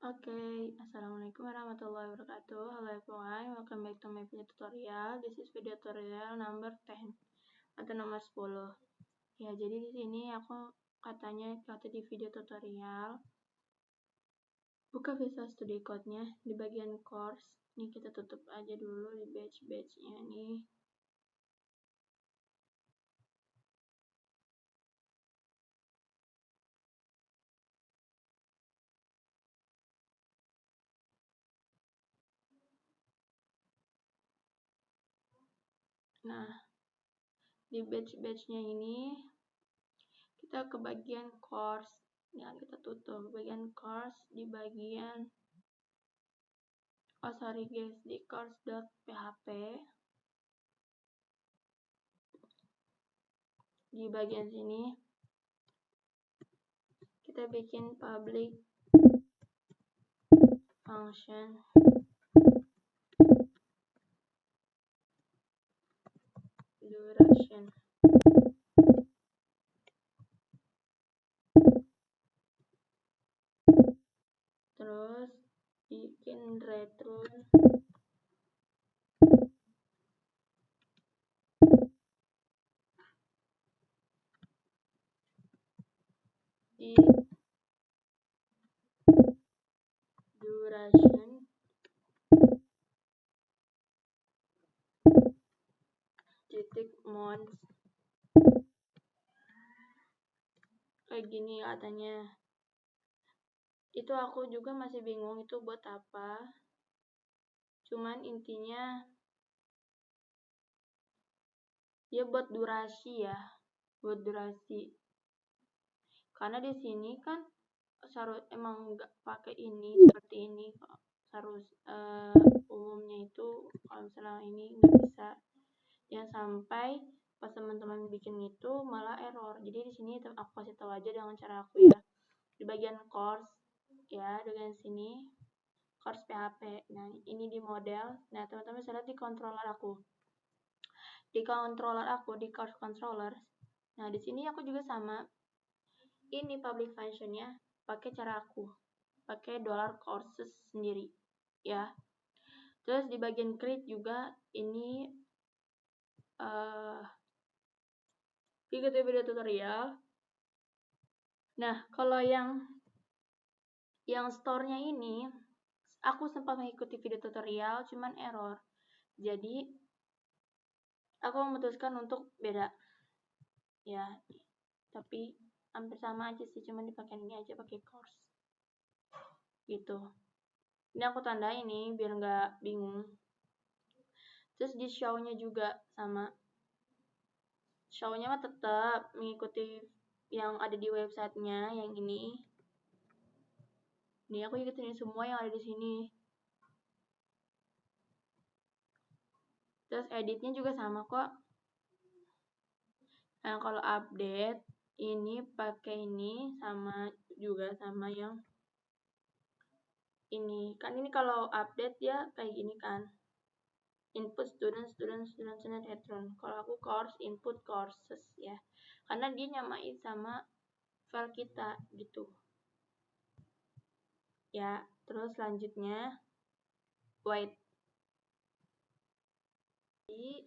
Oke, Assalamualaikum warahmatullahi wabarakatuh. Hello everyone, welcome back to my video tutorial. This is video tutorial number 10 atau nomor 10. Ya, jadi di sini aku kata di video tutorial buka Visual Studio Code-nya di bagian course. Ini kita tutup aja dulu di batch-batch-nya nih. Nah, di batch-batch-nya ini kita ke bagian course. Ya, kita tutup bagian course di bagian di course.php. Di bagian sini kita bikin public function duration. Terus bikin return di duration .months. Kayak gini katanya. Itu aku juga masih bingung itu buat apa. Cuman intinya dia buat durasi ya, buat durasi. Karena di sini kan emang nggak pakai ini seperti ini. Harus umumnya itu kalau misalnya ini nggak bisa, yang sampai pas teman-teman bikin itu malah error. Jadi di sini aku kasih tahu aja dengan cara aku ya. Di bagian course ya, dengan sini course PHP. Nah, ini di model. Nah, teman-teman bisa lihat di controller aku. Di course controller. Nah, di sini aku juga sama. Ini public functionnya pakai cara aku. Pakai $courses sendiri. Ya. Terus di bagian create juga ini ikuti video tutorial. Nah, kalau yang store-nya ini aku sempat mengikuti video tutorial cuman error. Jadi aku memutuskan untuk beda. Ya, tapi hampir sama aja sih, cuman dipakai ini aja pakai course. Gitu. Ini aku tanda ini biar nggak bingung. Terus di show-nya juga sama. Show-nya mah tetap mengikuti yang ada di websitenya, yang ini. Nih aku ikutin semua yang ada di sini. Terus editnya juga sama kok. Nah, kalau update ini pakai ini sama juga sama yang ini. Kan ini kalau update ya kayak gini kan. Input student headroom. Kalau aku course input courses ya. Karena dia nyamain sama file kita gitu. Ya, terus selanjutnya wait. Jadi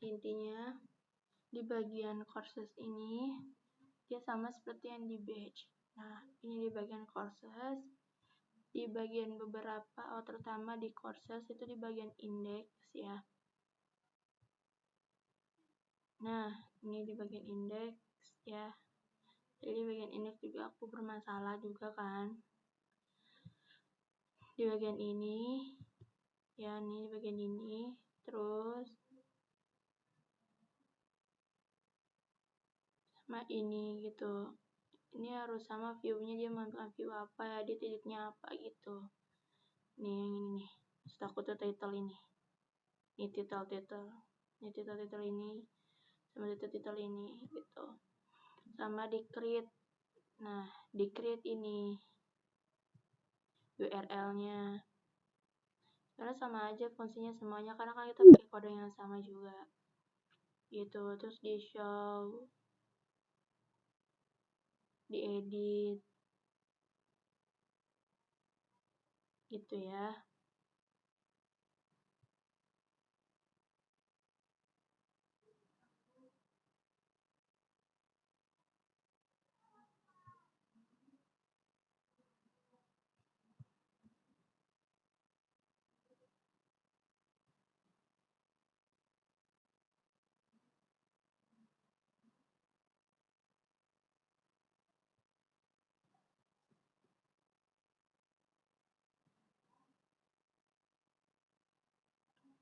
intinya di bagian courses ini dia sama seperti yang di batch. Nah, ini di bagian courses, di bagian beberapa, terutama di courses itu di bagian index ya. Nah, ini di bagian index ya. Jadi bagian index juga aku bermasalah juga kan. Di bagian ini ya, ini di bagian ini, terus sama ini gitu. Ini harus sama view-nya, dia mengambil view apa ya, dia titiknya apa gitu. Nih yang ini nih. Terus aku tuh title ini. Ini title. Ini title ini sama title ini gitu. Sama di create. Nah, di create ini URL-nya. Karena sama aja fungsinya semuanya, karena kan kita pakai kode yang sama juga. Gitu. Terus di show, di edit, gitu ya.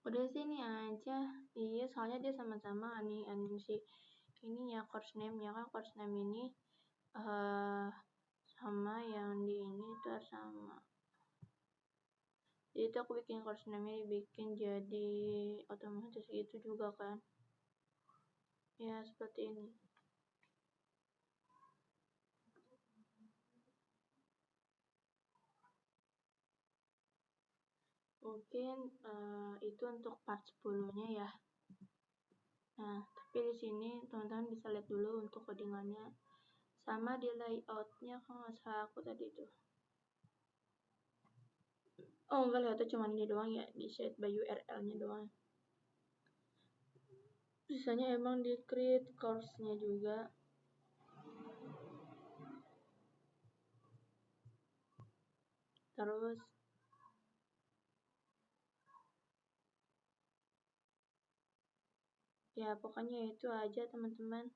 Udah sini aja. Iya, soalnya dia sama-sama nih si ini ya course name-nya kan, course name ini sama yang di ini itu sama. Jadi itu aku bikin course name-nya dibikin jadi otomatis gitu juga kan. Ya, seperti ini. Mungkin itu untuk part 10-nya ya. Nah, tapi di sini teman-teman bisa lihat dulu untuk codingannya sama di layout-nya kalau nggak salah aku tadi tuh. Oh, enggak, layout-nya cuma ini doang ya, di set by URL-nya doang. Sisanya emang di create course-nya juga. Terus ya pokoknya itu aja teman-teman.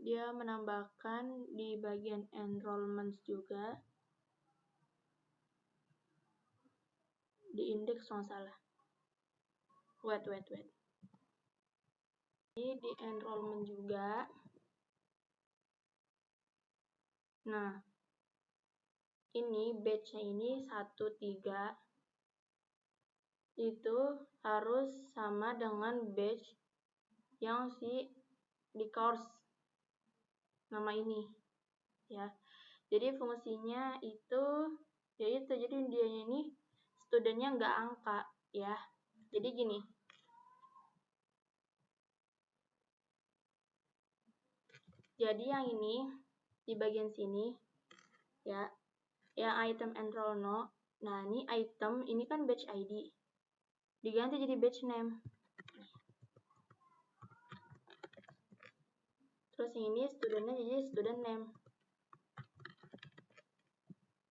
Dia menambahkan di bagian enrollment juga, di index kalau salah. Wait. Ini di enrollment juga. Nah, ini batch-nya ini 1-3 itu harus sama dengan batch yang di course nama ini ya. Jadi fungsinya itu yaitu jadi dia ini studentnya nggak angka ya. Jadi gini, jadi yang ini di bagian sini ya, yang item enroll no. Nah, ini item ini kan batch ID diganti jadi batch name. Terus yang ini studentnya jadi student name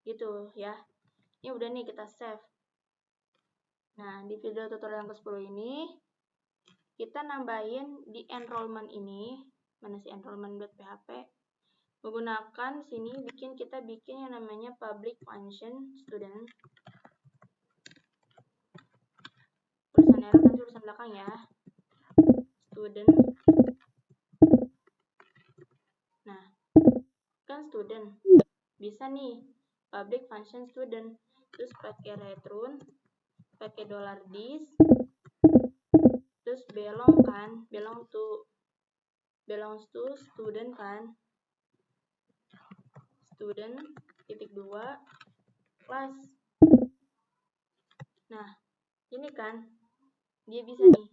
gitu ya. Ini udah nih, kita save. Nah, di video tutorial yang ke-10 ini kita nambahin di enrollment ini, mana si enrollment.php, menggunakan sini kita bikin yang namanya public function student. Tulisan error nanti tulisan belakang ya. Student. Nah, kan student. Bisa nih public function student. Terus pakai return, pakai $this, terus belongs to student kan, student (2) class. Nah, ini kan dia bisa nih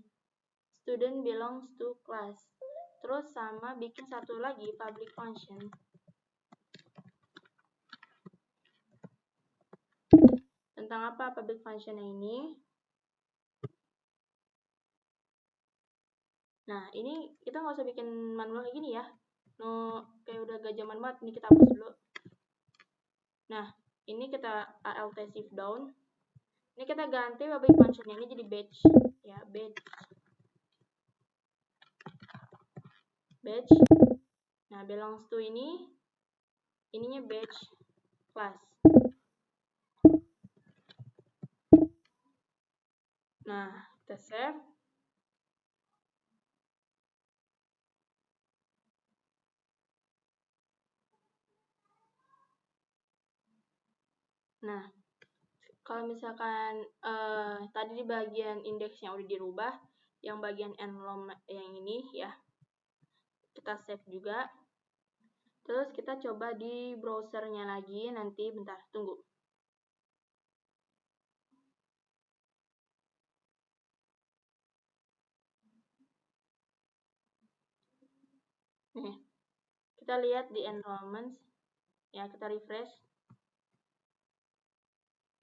student belongs to class, terus sama bikin satu lagi public function. Tentang apa public function ini? Nah, ini kita nggak usah bikin manual kayak gini ya. Kayak udah gak zaman banget. Ini kita hapus dulu. Nah, ini kita alt shift down. Ini kita ganti public function ini jadi batch ya, batch. Nah, belongs to ininya batch class. Nah, kita save. Nah, kalau misalkan tadi di bagian indeksnya udah dirubah, yang bagian enrollment yang ini ya, kita save juga. Terus kita coba di browsernya lagi, nanti bentar, tunggu. Nih, kita lihat di enrollments, ya kita refresh.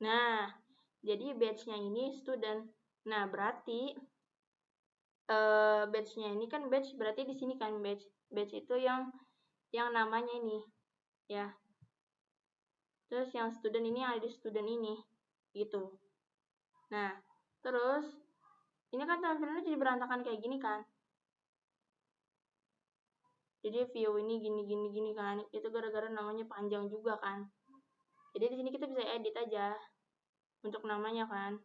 Nah, jadi batch-nya ini student. Nah, berarti batch-nya ini kan batch, berarti di sini kan batch. Batch itu yang namanya ini, ya. Terus yang student ini ada di student ini, gitu. Nah, terus ini kan tampilannya jadi berantakan kayak gini kan. Jadi view ini gini kan. Itu gara-gara namanya panjang juga kan. Jadi di sini kita bisa edit aja untuk namanya kan.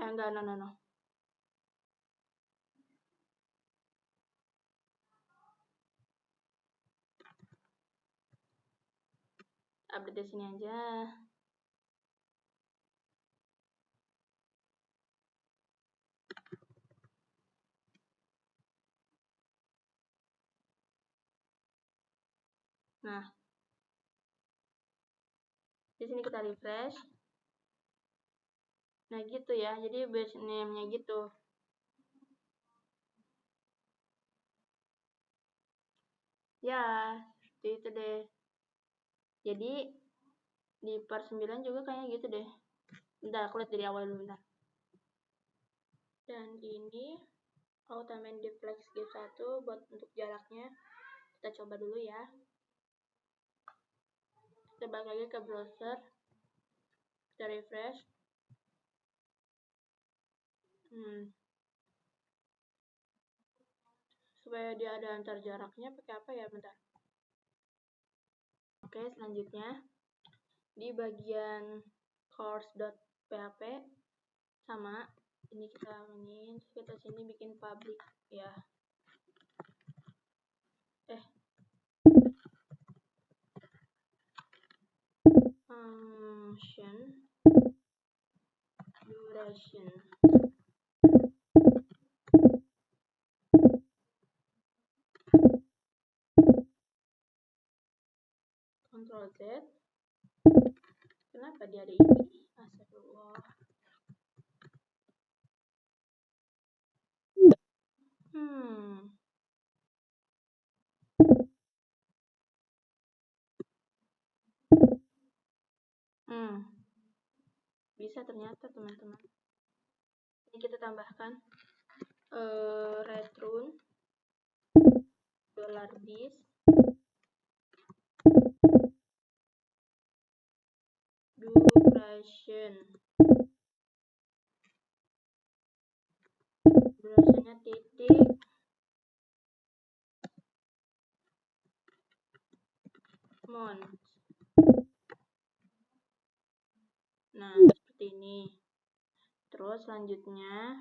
Enggak, no. Update di sini aja. Nah, di sini kita refresh. Nah, gitu ya. Jadi batch name-nya gitu. Ya, seperti itu deh. Jadi di part 9 juga kayaknya gitu deh. Bentar, aku lihat dari awal dulu bentar. Dan ini aku tambahin di flex gap 1 buat untuk jaraknya. Kita coba dulu ya. Kita balik lagi ke browser. Kita refresh. Supaya dia ada antar jaraknya pakai apa ya, bentar. Oke, selanjutnya di bagian course.php sama ini kita ingin kita sini bikin public ya. Function duration. Ctrl Z. Kenapa dia ada ini? Astagfirullah. Bisa ternyata teman-teman. Ini kita tambahkan return $this duration. Durationnya titik month. Nah, seperti ini. Terus selanjutnya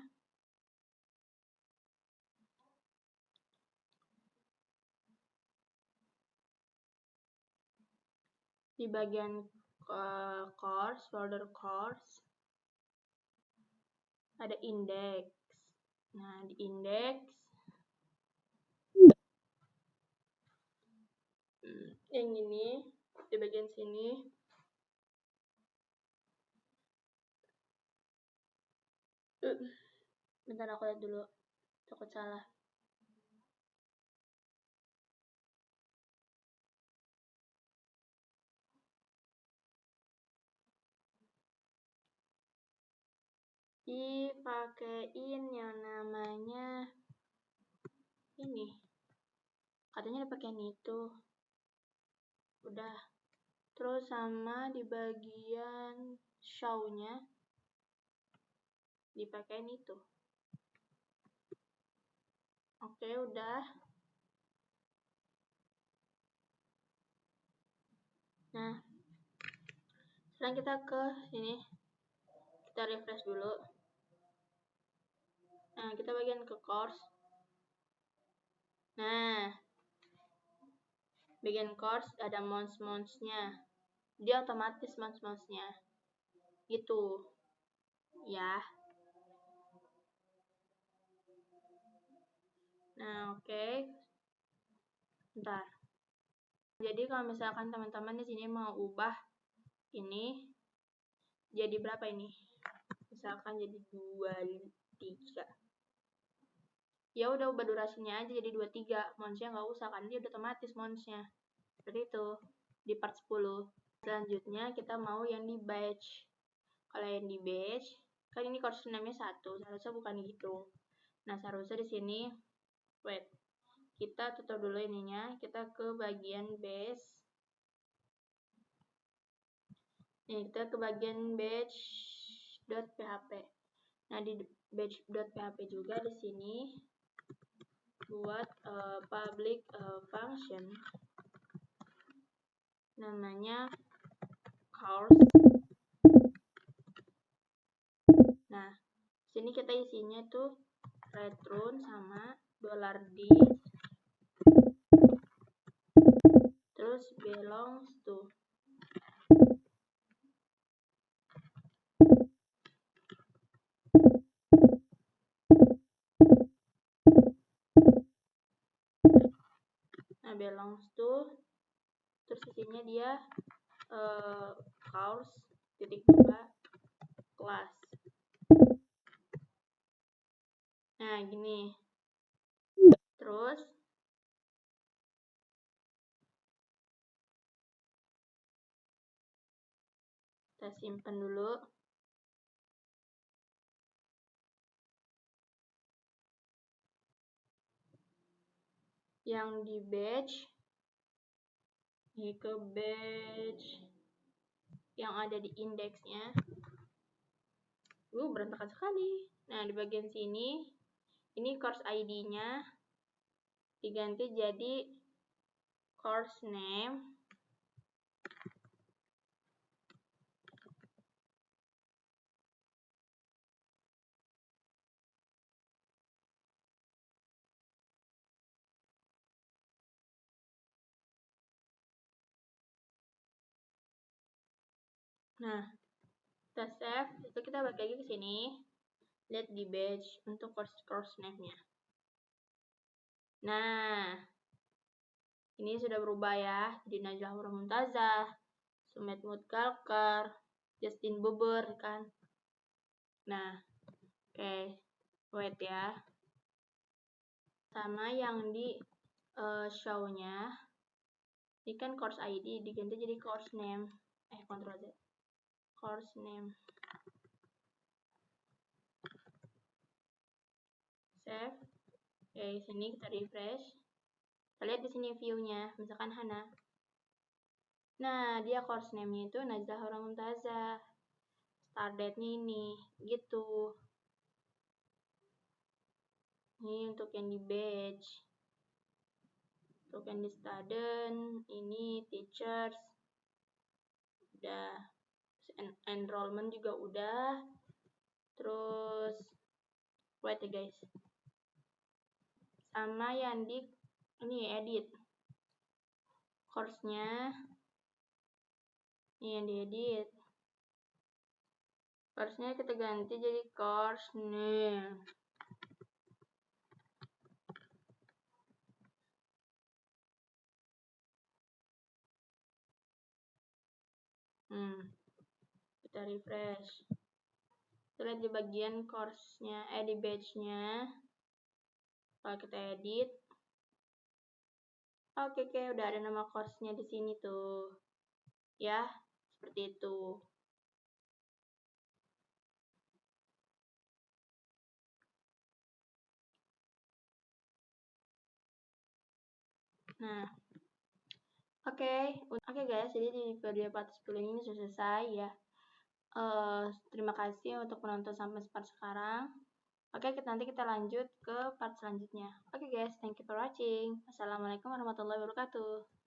di bagian course, folder course ada index. Nah, di index yang ini di bagian sini bentar aku lihat dulu, takut salah. Dipakein yang namanya ini, katanya dipakein itu udah. Terus sama di bagian show-nya dipakein itu. Oke, udah. Nah, sekarang kita ke sini, kita refresh dulu. Nah, kita bagian ke course. Nah, bagian course ada months-nya. Dia otomatis months-nya. Gitu. Ya. Nah, oke. Bentar. Jadi kalau misalkan teman-teman di sini mau ubah ini jadi berapa ini? Misalkan jadi 23. ya udah ubah durasinya aja jadi 23, monsnya nggak usah kan dia udah otomatis monsnya. Seperti itu di part 10. Selanjutnya kita mau yang di batch. Kalau yang di batch kan ini course name-nya 1, seharusnya bukan gitu. Nah, seharusnya di sini wait. Kita tutup dulu ininya, kita ke bagian base. Nih, kita ke bagian batch.php. Nah, di batch.php juga di sini buat public function namanya course. Nah, sini kita isinya tuh return sama $d terus belongs to. Nah, belongs to terus isinya dia course titik 2 kelas. Nah, gini. Terus kita simpan dulu. Yang di batch ke batch yang ada di indeksnya. Berantakan sekali. Nah, di bagian sini ini course ID-nya diganti jadi course name. Nah, kita save, itu kita balik lagi ke sini. Lihat di batch untuk course name-nya. Nah, ini sudah berubah ya. Jadi Najlah Hurra Mumtazah, Sumet Mutkalkar, Justin Bieber kan. Nah, oke. Wait ya. Sama yang di show-nya. Ini kan course ID diganti jadi course name. Ctrl Z. Course name. Save. Oke, sini kita refresh. Kita lihat di sini view-nya, misalkan Hana. Nah, dia course name-nya itu Najlah Hurra Mumtazah. Start date-nya ini, gitu. Ini untuk yang di batch. Untuk yang di student, ini teachers. Udah. Enrollment juga udah. Terus, wait ya guys. Sama yang di, ini edit. Course-nya. Ini yang diedit. Course-nya kita ganti jadi course name. Kita refresh. Kita lihat di bagian course-nya, di batch-nya. Kalau kita edit. Oke, udah ada nama course-nya di sini tuh. Ya, seperti itu. Nah, oke guys, jadi di video part 10 ini sudah selesai ya. Terima kasih untuk menonton sampai part sekarang. Oke, nanti kita lanjut ke part selanjutnya. Oke guys, thank you for watching. Wassalamualaikum warahmatullahi wabarakatuh.